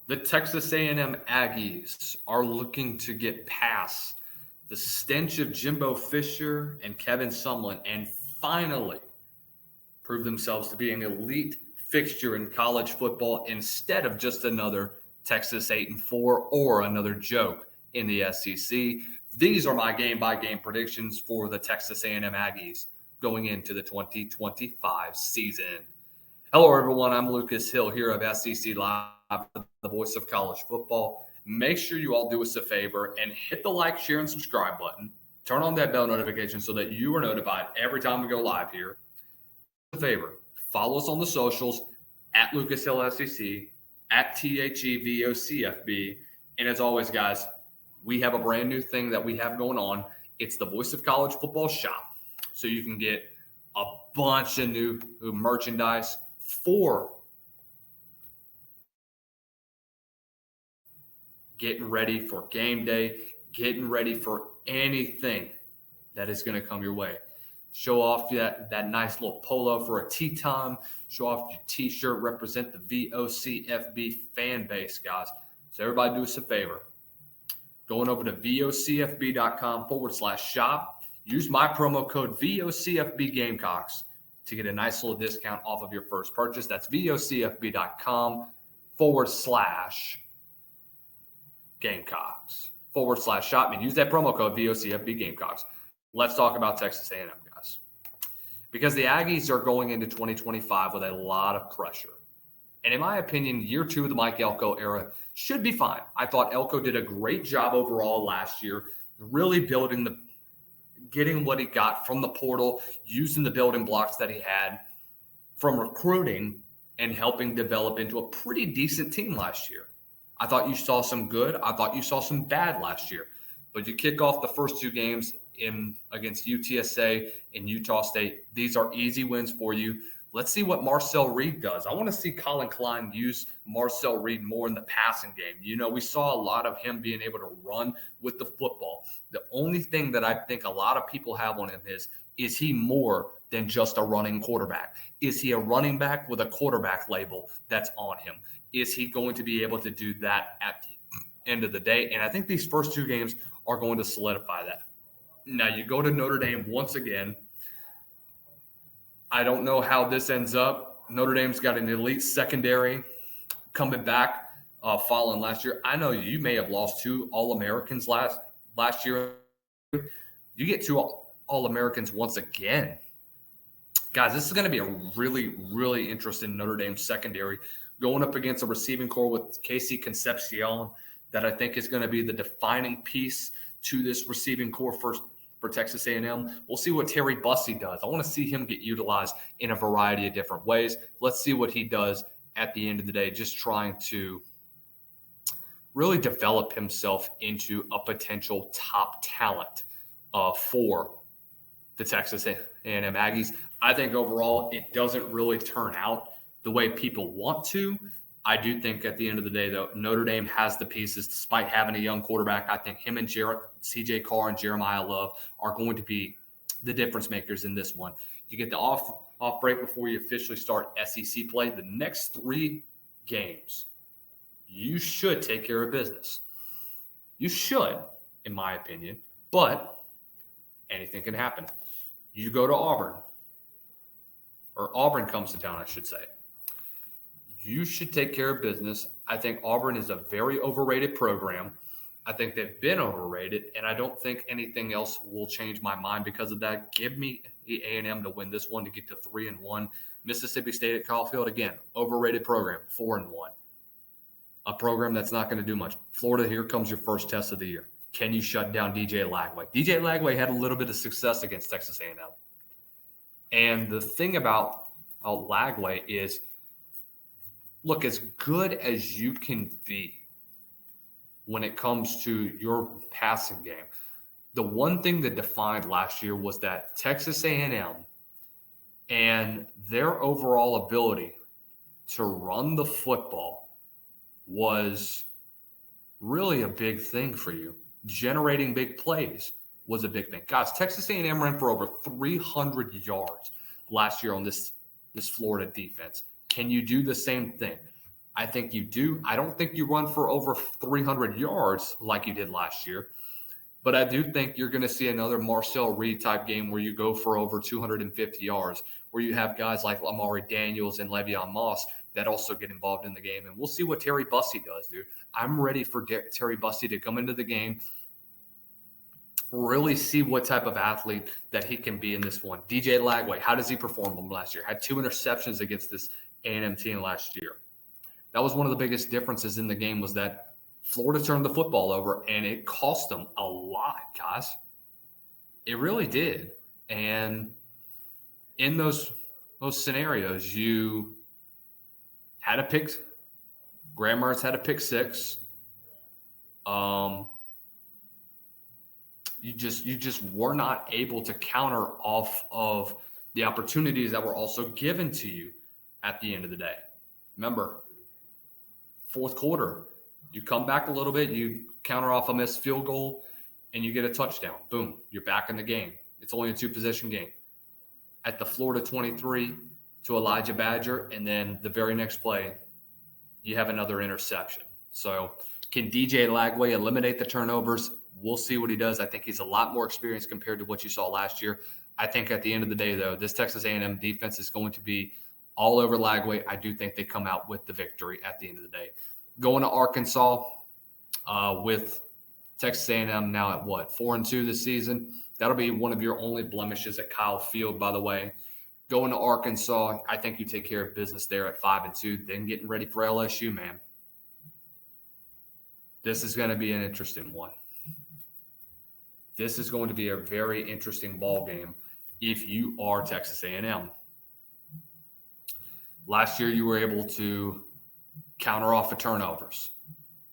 The Texas A&M Aggies are looking to get past the stench of Jimbo Fisher and Kevin Sumlin and finally prove themselves to be an elite fixture in college football instead of just another Texas 8-4 or another joke in the SEC. These are my game-by-game predictions for the Texas A&M Aggies going into the 2025 season. Hello, everyone. I'm Lucas Hill here of SEC Live, the voice of college football. Make sure you all do us a favor and hit the like, share, and subscribe button. Turn on that bell notification so that you are notified every time we go live here. A favor, follow us on the socials at Lucas Hill SEC, at THEVOCFB. And as always, guys, we have a brand new thing that we have going on. It's the Voice of College Football Shop. So you can get a bunch of new merchandise for getting ready for game day, getting ready for anything that is going to come your way. Show off that nice little polo for a tea time. Show off your t-shirt. Represent the VOCFB fan base, guys. So everybody do us a favor. Going over to vocfb.com/shop. Use my promo code VOCFB Gamecocks to get a nice little discount off of your first purchase. That's vocfb.com/Gamecocks/shop. And use that promo code VOCFB Gamecocks. Let's talk about Texas A&M, guys. Because the Aggies are going into 2025 with a lot of pressure. And in my opinion, year 2 of the Mike Elko era should be fine. I thought Elko did a great job overall last year, really getting what he got from the portal, using the building blocks that he had from recruiting and helping develop into a pretty decent team last year. I thought you saw some good. I thought you saw some bad last year. But you kick off the first 2 games against UTSA and Utah State. These are easy wins for you. Let's see what Marcel Reed does. I want to see Colin Klein use Marcel Reed more in the passing game. You know, we saw a lot of him being able to run with the football. The only thing that I think a lot of people have on him is he more than just a running quarterback? Is he a running back with a quarterback label that's on him? Is he going to be able to do that at the end of the day? And I think these first 2 games are going to solidify that. Now, you go to Notre Dame once again. I don't know how this ends up. Notre Dame's got an elite secondary coming back following last year. I know you may have lost 2 All-Americans last year. You get 2 All-Americans once again. Guys, this is going to be a really, really interesting Notre Dame secondary going up against a receiving core with Casey Concepcion that I think is going to be the defining piece to this receiving core for Texas A&M. We'll see what Terry Bussey does. I want to see him get utilized in a variety of different ways. Let's see what he does at the end of the day, just trying to really develop himself into a potential top talent for the Texas A&M Aggies. I think overall it doesn't really turn out the way people want to. I do think at the end of the day, though, Notre Dame has the pieces despite having a young quarterback. I think him and CJ Carr and Jeremiah Love are going to be the difference makers in this one. You get the off break before you officially start SEC play. The next 3 games, you should take care of business. You should, in my opinion, but anything can happen. You go to Auburn, or Auburn comes to town, I should say. You should take care of business. I think Auburn is a very overrated program. I think they've been overrated, and I don't think anything else will change my mind because of that. Give me the A&M to win this one to get to 3-1. Mississippi State at Caulfield, again, overrated program, 4-1. A program that's not going to do much. Florida, here comes your first test of the year. Can you shut down DJ Lagway? DJ Lagway had a little bit of success against Texas A&M. And the thing about Lagway is, look, as good as you can be when it comes to your passing game, the one thing that defined last year was that Texas A&M and their overall ability to run the football was really a big thing for you. Generating big plays was a big thing. Guys, Texas A&M ran for over 300 yards last year on this Florida defense. Can you do the same thing? I think you do. I don't think you run for over 300 yards like you did last year. But I do think you're going to see another Marcel Reed type game where you go for over 250 yards, where you have guys like Amari Daniels and Le'Veon Moss that also get involved in the game. And we'll see what Terry Bussey does, dude. I'm ready for Terry Bussey to come into the game, really see what type of athlete that he can be in this one. DJ Lagway, how does he perform from last year? Had 2 interceptions against this A&M team last year. That was one of the biggest differences in the game, was that Florida turned the football over, and it cost them a lot, guys. It really did. And in those scenarios, you had a pick. Graham Mertz had a pick 6. You just were not able to counter off of the opportunities that were also given to you at the end of the day. Remember, fourth quarter, you come back a little bit, you counter off a missed field goal, and you get a touchdown. Boom, you're back in the game. It's only a 2-possession game. At the Florida 23 to Elijah Badger, and then the very next play, you have another interception. So can DJ Lagway eliminate the turnovers? We'll see what he does. I think he's a lot more experienced compared to what you saw last year. I think at the end of the day, though, this Texas A&M defense is going to be all over Lagway. I do think they come out with the victory at the end of the day. Going to Arkansas with Texas A&M now at what, 4-2 this season? That'll be one of your only blemishes at Kyle Field, by the way. Going to Arkansas, I think you take care of business there at 5-2. Then getting ready for LSU, man. This is going to be an interesting one. This is going to be a very interesting ball game if you are Texas A&M. Last year, you were able to counter off the turnovers,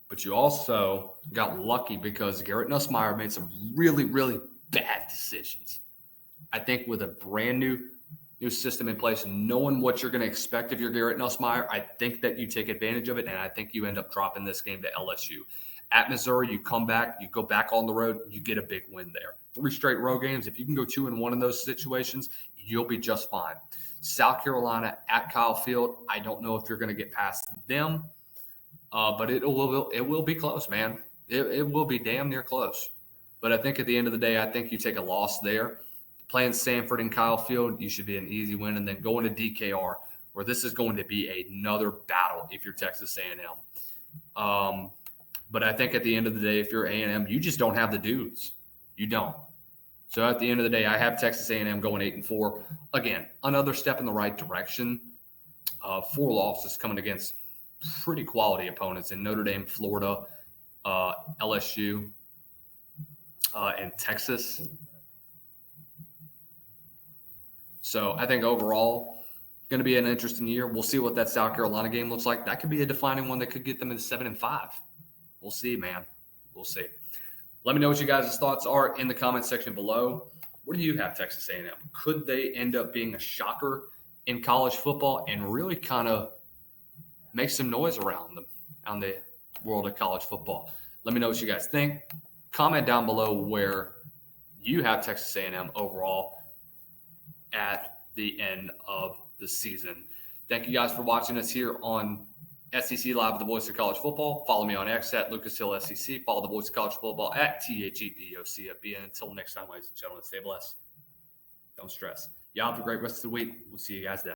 but you also got lucky because Garrett Nussmeier made some really, really bad decisions. I think with a brand new system in place, knowing what you're going to expect of your Garrett Nussmeier, I think that you take advantage of it, and I think you end up dropping this game to LSU. At Missouri, you come back, you go back on the road, you get a big win there. 3 straight road games. If you can go 2-1 in those situations, you'll be just fine. South Carolina at Kyle Field, I don't know if you're going to get past them, but it will be close, man. It will be damn near close. But I think at the end of the day, I think you take a loss there. Playing Sanford and Kyle Field, you should be an easy win. And then going to DKR, where this is going to be another battle if you're Texas A&M. But I think at the end of the day, if you're A&M, you just don't have the dudes. You don't. So at the end of the day, I have Texas A&M going 8-4. Again, another step in the right direction. 4 losses coming against pretty quality opponents in Notre Dame, Florida, LSU, and Texas. So I think overall, going to be an interesting year. We'll see what that South Carolina game looks like. That could be a defining one that could get them into 7-5. We'll see, man. We'll see. Let me know what you guys' thoughts are in the comments section below. Where do you have Texas A&M? Could they end up being a shocker in college football and really kind of make some noise around them on the world of college football? Let me know what you guys think. Comment down below where you have Texas A&M overall at the end of the season. Thank you guys for watching us here on SEC Live with the Voice of College Football. Follow me on X at Lucas Hill SEC. Follow the Voice of College Football at THEBOCFB. And until next time, ladies and gentlemen, stay blessed. Don't stress. Y'all have a great rest of the week. We'll see you guys then.